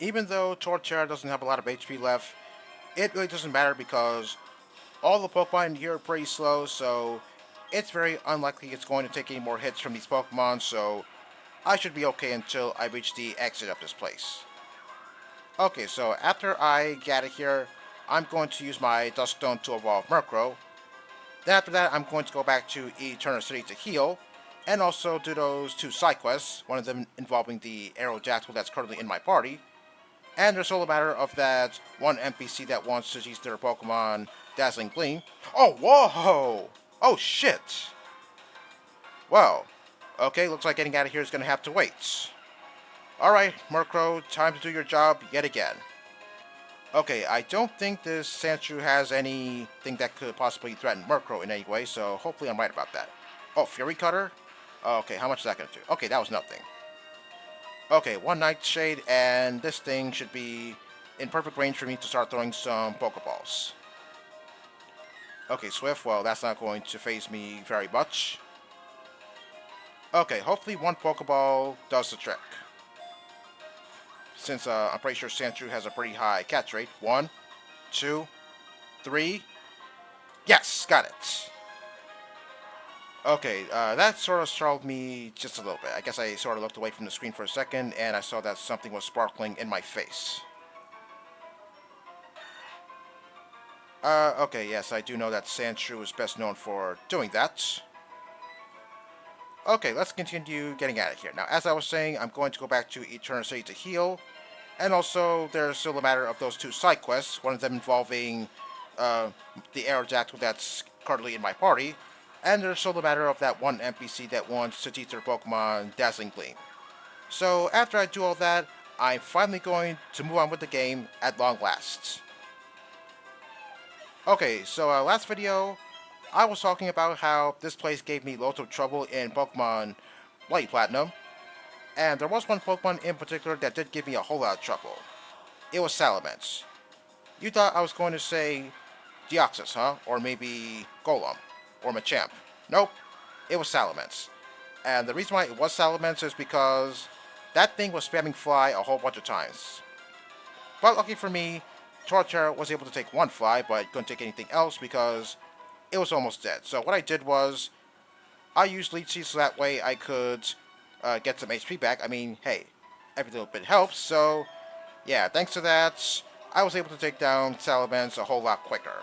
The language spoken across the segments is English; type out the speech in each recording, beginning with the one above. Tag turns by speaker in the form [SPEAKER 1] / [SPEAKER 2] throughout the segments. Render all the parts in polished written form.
[SPEAKER 1] Even though Torterra doesn't have a lot of HP left, it really doesn't matter because all the Pokemon in here are pretty slow, so it's very unlikely it's going to take any more hits from these Pokemon, so I should be okay until I reach the exit of this place. Okay, so after I get it here, I'm going to use my Duskstone to evolve Murkrow. Then after that, I'm going to go back to Eternal City to heal, and also do those two side quests, one of them involving the Aerodactyl that's currently in my party, and there's all a matter of that one NPC that wants to teach their Pokemon Dazzling Gleam. Oh, whoa! Oh, shit! Well, okay, looks like getting out of here is going to have to wait. Alright, Murkrow, time to do your job yet again. Okay, I don't think this Sandshrew has anything that could possibly threaten Murkrow in any way, so hopefully I'm right about that. Oh, Fury Cutter? Okay, how much is that going to do? Okay, that was nothing. Okay, one Nightshade, and this thing should be in perfect range for me to start throwing some Pokeballs. Okay, Swift, well, that's not going to phase me very much. Okay, hopefully one Pokeball does the trick. Since I'm pretty sure Sandshrew has a pretty high catch rate. 1, 2, 3. Yes, got it. Okay, that sort of startled me just a little bit. I guess I sort of looked away from the screen for a second, and I saw that something was sparkling in my face. Okay, yes, I do know that Sandshrew is best known for doing that. Okay, let's continue getting out of here. Now, as I was saying, I'm going to go back to Eternal City to heal, and also there's still a matter of those two side quests, one of them involving the Aerodactyl that's currently in my party, and there's still the matter of that one NPC that wants to teach their Pokemon Dazzling Gleam. So after I do all that, I'm finally going to move on with the game at long last. Okay, so last video, I was talking about how this place gave me loads of trouble in Pokemon White Platinum, and there was one Pokemon in particular that did give me a whole lot of trouble. It was Salamence. You thought I was going to say Deoxys, huh? Or maybe Golem. Or Machamp. Nope, it was Salamence. And the reason why it was Salamence is because that thing was spamming Fly a whole bunch of times. But lucky for me, Torterra was able to take one Fly, but couldn't take anything else because it was almost dead. So what I did was, I used Leech Seed so that way I could get some HP back. I mean, hey, every little bit helps, so yeah, thanks to that, I was able to take down Salamence a whole lot quicker.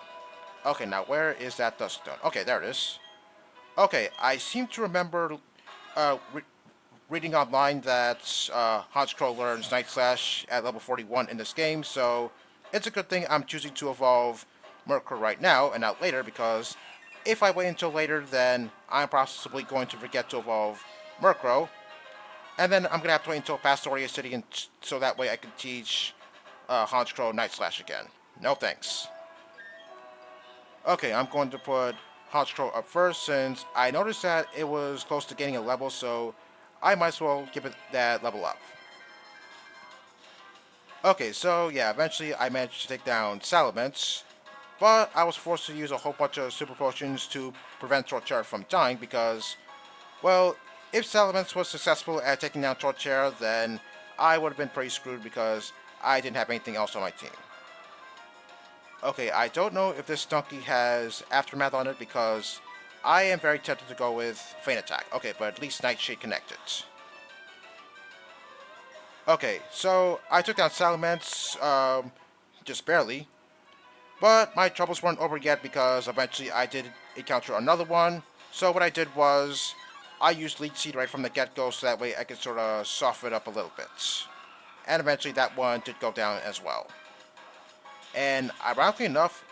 [SPEAKER 1] Okay, now where is that Duskstone? Okay, there it is. Okay, I seem to remember reading online that Honchkrow learns Night Slash at level 41 in this game, so it's a good thing I'm choosing to evolve Murkrow right now and not later, because if I wait until later, then I'm possibly going to forget to evolve Murkrow, and then I'm going to have to wait until Pastoria City so that way I can teach Honchkrow Night Slash again. No thanks. Okay, I'm going to put Honchkrow up first since I noticed that it was close to getting a level, so I might as well give it that level up. Okay, so yeah, eventually I managed to take down Salamence, but I was forced to use a whole bunch of super potions to prevent Torterra from dying because, well, if Salamence was successful at taking down Torterra, then I would have been pretty screwed because I didn't have anything else on my team. Okay, I don't know if this donkey has Aftermath on it because I am very tempted to go with Feint Attack. Okay, but at least Nightshade connected. Okay, so I took down Salamence, just barely. But my troubles weren't over yet because eventually I did encounter another one. So what I did was, I used Leech Seed right from the get-go so that way I could sort of soften it up a little bit. And eventually that one did go down as well. And ironically enough,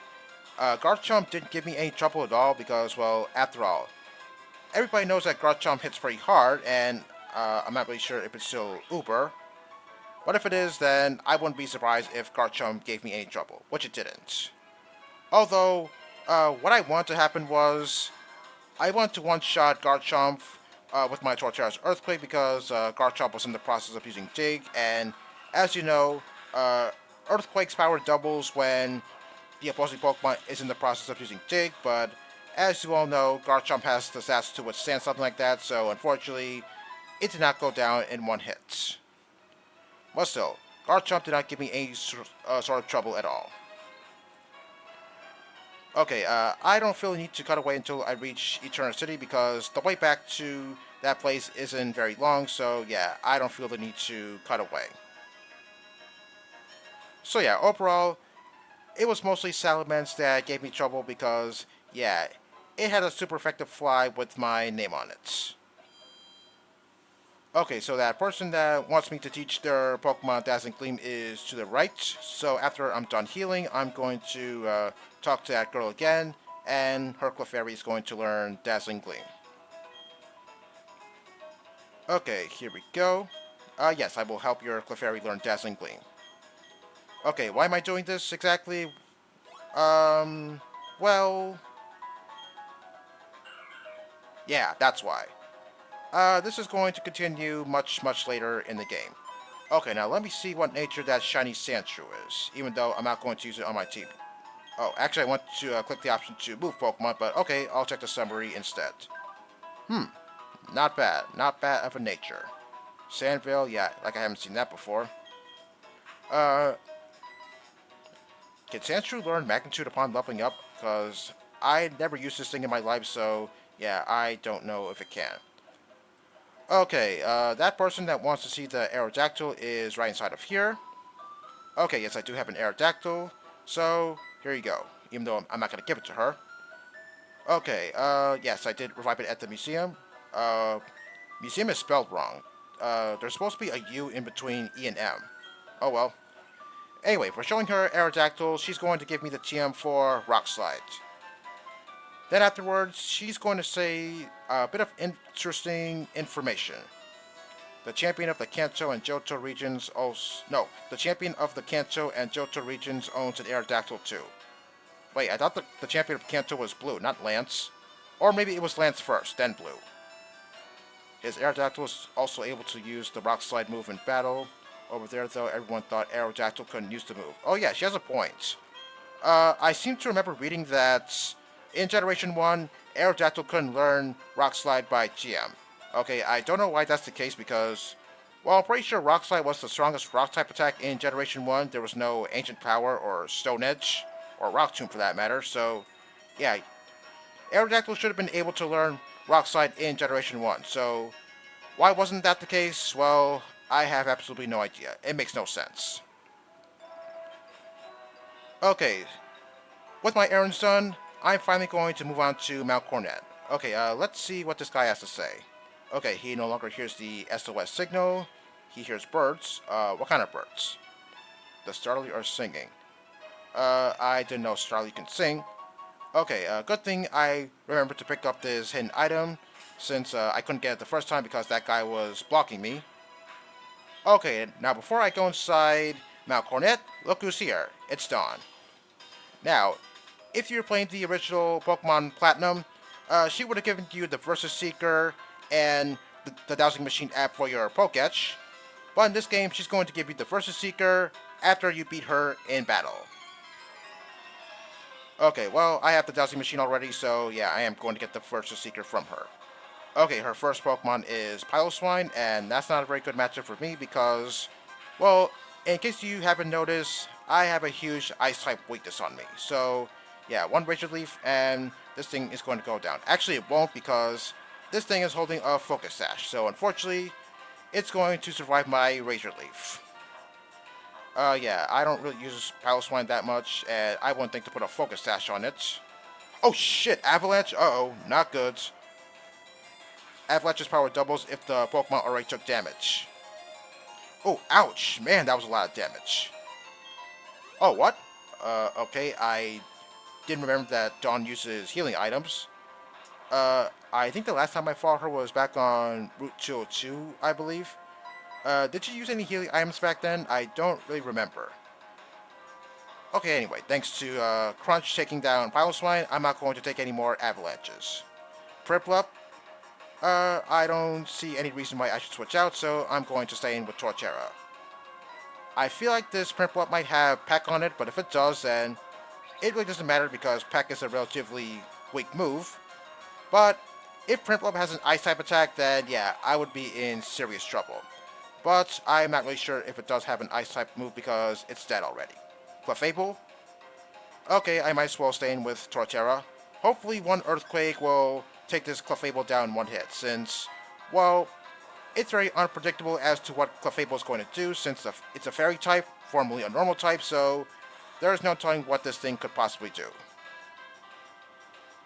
[SPEAKER 1] Garchomp didn't give me any trouble at all because, well, after all, everybody knows that Garchomp hits pretty hard, and I'm not really sure if it's still Uber. But if it is, then I wouldn't be surprised if Garchomp gave me any trouble, which it didn't. Although, what I wanted to happen was, I wanted to one-shot Garchomp with my Torterra's Earthquake because Garchomp was in the process of using Dig, and as you know, Earthquake's power doubles when the opposing Pokemon is in the process of using Dig, but as you all know, Garchomp has the stats to withstand something like that, so unfortunately, it did not go down in one hit. But still, Garchomp did not give me any sort of trouble at all. Okay, I don't feel the need to cut away until I reach Eternal City because the way back to that place isn't very long, so yeah, I don't feel the need to cut away. So yeah, overall, it was mostly Salamence that gave me trouble because, yeah, it had a super effective fly with my name on it. Okay, so that person that wants me to teach their Pokemon Dazzling Gleam is to the right. So after I'm done healing, I'm going to talk to that girl again, and her Clefairy is going to learn Dazzling Gleam. Okay, here we go. Yes, I will help your Clefairy learn Dazzling Gleam. Okay, why am I doing this exactly? Well... Yeah, that's why. This is going to continue much later in the game. Okay, now let me see what nature that shiny Sandshrew is, even though I'm not going to use it on my team. Oh, actually I want to click the option to move Pokemon, but okay, I'll check the summary instead. Not bad. Not bad of a nature. Sandvale, yeah, like I haven't seen that before. Can Sandshrew learn Magnitude upon leveling up? Because I never used this thing in my life, so yeah, I don't know if it can. Okay, that person that wants to see the Aerodactyl is right inside of here. Okay, yes, I do have an Aerodactyl, so here you go, even though I'm not going to give it to her. Okay, yes, I did revive it at the museum. Museum is spelled wrong. There's supposed to be a U in between E and M. Oh well. Anyway, for showing her Aerodactyl, she's going to give me the TM for Rock Slide. Then afterwards, she's going to say a bit of interesting information. The champion of the Kanto and Johto regions the champion of the Kanto and Johto regions owns an Aerodactyl too. Wait, I thought the champion of Kanto was Blue, not Lance. Or maybe it was Lance first, then Blue. His Aerodactyl was also able to use the Rock Slide move in battle. Over there, though, everyone thought Aerodactyl couldn't use the move. Oh yeah, she has a point. I seem to remember reading that in Generation 1, Aerodactyl couldn't learn Rock Slide by GM. Okay, I don't know why that's the case because, well, I'm pretty sure Rock Slide was the strongest Rock-type attack in Generation 1. There was no Ancient Power or Stone Edge, or Rock Tomb for that matter, so, yeah. Aerodactyl should have been able to learn Rock Slide in Generation 1, so why wasn't that the case? Well, I have absolutely no idea. It makes no sense. Okay, with my errands done, I'm finally going to move on to Mount Cornet. Okay, let's see what this guy has to say. Okay, he no longer hears the SOS signal. He hears birds. What kind of birds? The Starly are singing. I didn't know Starly can sing. Okay, good thing I remembered to pick up this hidden item, since I couldn't get it the first time because that guy was blocking me. Okay, now before I go inside Mount Cornet, look who's here. It's Dawn. Now, if you're playing the original Pokemon Platinum, she would have given you the Versus Seeker and the Dowsing Machine app for your Poketch, but in this game, she's going to give you the Versus Seeker after you beat her in battle. Okay, well, I have the Dowsing Machine already, so yeah, I am going to get the Versus Seeker from her. Okay, her first Pokemon is Piloswine, and that's not a very good matchup for me because, well, in case you haven't noticed, I have a huge Ice-type weakness on me. So, yeah, one Razor Leaf, and this thing is going to go down. Actually, it won't because this thing is holding a Focus Sash. So, unfortunately, it's going to survive my Razor Leaf. Yeah, I don't really use Piloswine that much, and I wouldn't think to put a Focus Sash on it. Oh, shit, Avalanche? Uh-oh, not good. Avalanche's power doubles if the Pokemon already took damage. Oh, ouch. Man, that was a lot of damage. Oh, what? Okay, I didn't remember that Dawn uses healing items. I think the last time I fought her was back on Route 202, I believe. Did she use any healing items back then? I don't really remember. Okay, anyway, thanks to Crunch taking down Piloswine, I'm not going to take any more Avalanches. Prinplup, I don't see any reason why I should switch out, so I'm going to stay in with Torterra. I feel like this Prinplup might have Peck on it, but if it does, then it really doesn't matter because Peck is a relatively weak move. But if Prinplup has an Ice-type attack, then yeah, I would be in serious trouble. but I'm not really sure if it does have an ice type move because it's dead already. Clefable? Okay, I might as well stay in with Torterra. Hopefully one Earthquake will take this Clefable down in one hit, since, well, it's very unpredictable as to what Clefable is going to do, since it's a Fairy type, formerly a normal type, so there's no telling what this thing could possibly do.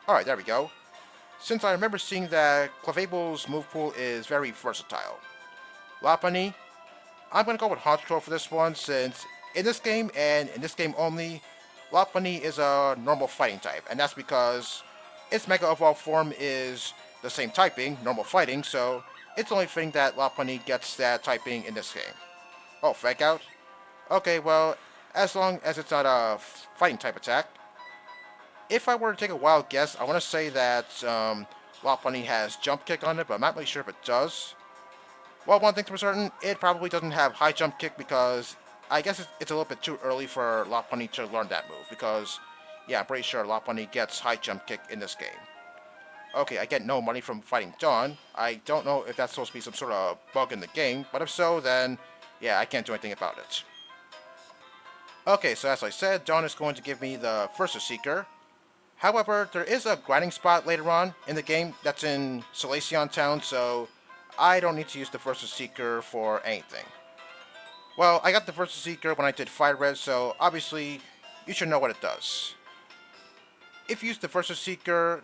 [SPEAKER 1] Alright, there we go. Since I remember seeing that Clefable's move pool is very versatile. Lopunny, I'm going to go with Honchkrow for this one, since in this game, and in this game only, Lopunny is a normal fighting type, and that's because its Mega Evolved form is the same typing, normal fighting, so it's only fitting that Lopunny gets that typing in this game. Oh, Fake Out? Okay, well, as long as it's not a fighting type attack. If I were to take a wild guess, I want to say that Lopunny has Jump Kick on it, but I'm not really sure if it does. Well, one thing for certain, it probably doesn't have High Jump Kick because I guess it's a little bit too early for Lopunny to learn that move because, yeah, I'm pretty sure Lopunny gets High Jump Kick in this game. Okay, I get no money from fighting Dawn. I don't know if that's supposed to be some sort of bug in the game, but if so, then, yeah, I can't do anything about it. Okay, so as I said, Dawn is going to give me the Versus Seeker. However, there is a grinding spot later on in the game that's in Solaceon Town, so I don't need to use the Versus Seeker for anything. Well, I got the Versus Seeker when I did Fire Red, so obviously you should know what it does. If you use the Versus Seeker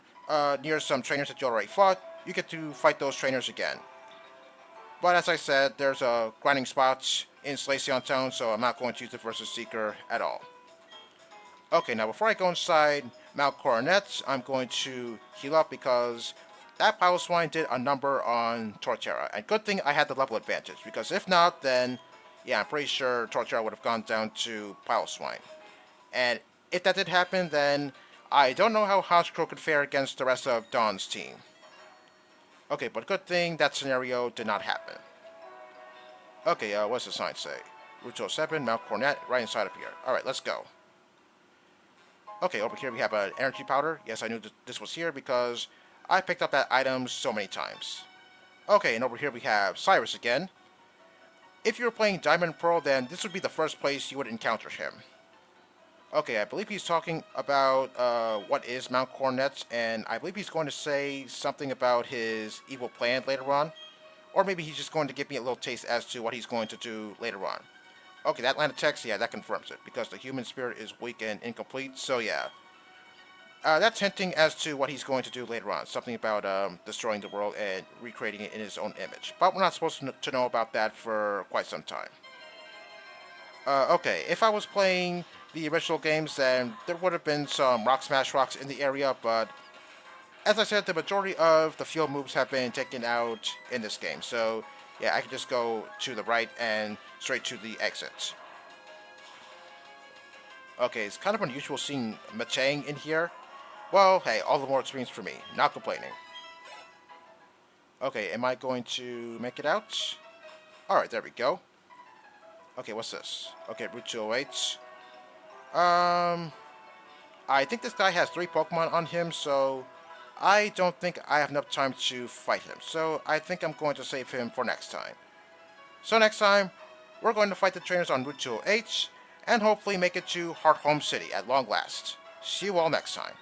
[SPEAKER 1] near some trainers that you already fought, you get to fight those trainers again. But as I said, there's a grinding spot in Solaceon Town, so I'm not going to use the Versus Seeker at all. Okay, now before I go inside Mount Coronet, I'm going to heal up because that Piloswine did a number on Torterra. And good thing I had the level advantage, because if not, then, yeah, I'm pretty sure Torterra would have gone down to Piloswine. And if that did happen, then I don't know how Honchkrow could fare against the rest of Dawn's team. Okay, but good thing that scenario did not happen. Okay, what's the sign say? Route 207, Mount Coronet, right inside up here. Alright, let's go. Okay, over here we have an energy powder. Yes, I knew this was here because I picked up that item so many times. Okay, and over here we have Cyrus again. If you were playing Diamond Pearl, then this would be the first place you would encounter him. Okay, I believe he's talking about what is Mount Coronet, and I believe he's going to say something about his evil plan later on. Or maybe he's just going to give me a little taste as to what he's going to do later on. Okay, that line of text, yeah, that confirms it, because the human spirit is weak and incomplete, so yeah. That's hinting as to what he's going to do later on, something about destroying the world and recreating it in his own image. But we're not supposed to know about that for quite some time. Okay, if I was playing the original games, then there would have been some Rock Smash Rocks in the area, but as I said, the majority of the field moves have been taken out in this game, so yeah, I can just go to the right and straight to the exits. Okay, it's kind of unusual seeing Machang in here. Well, hey, all the more experience for me. Not complaining. Okay, am I going to make it out? Alright, there we go. Okay, what's this? Okay, Route 208. I think this guy has 3 Pokemon on him, so I don't think I have enough time to fight him. So I think I'm going to save him for next time. So next time, we're going to fight the trainers on Route 208, and hopefully make it to Heart Home City at long last. See you all next time.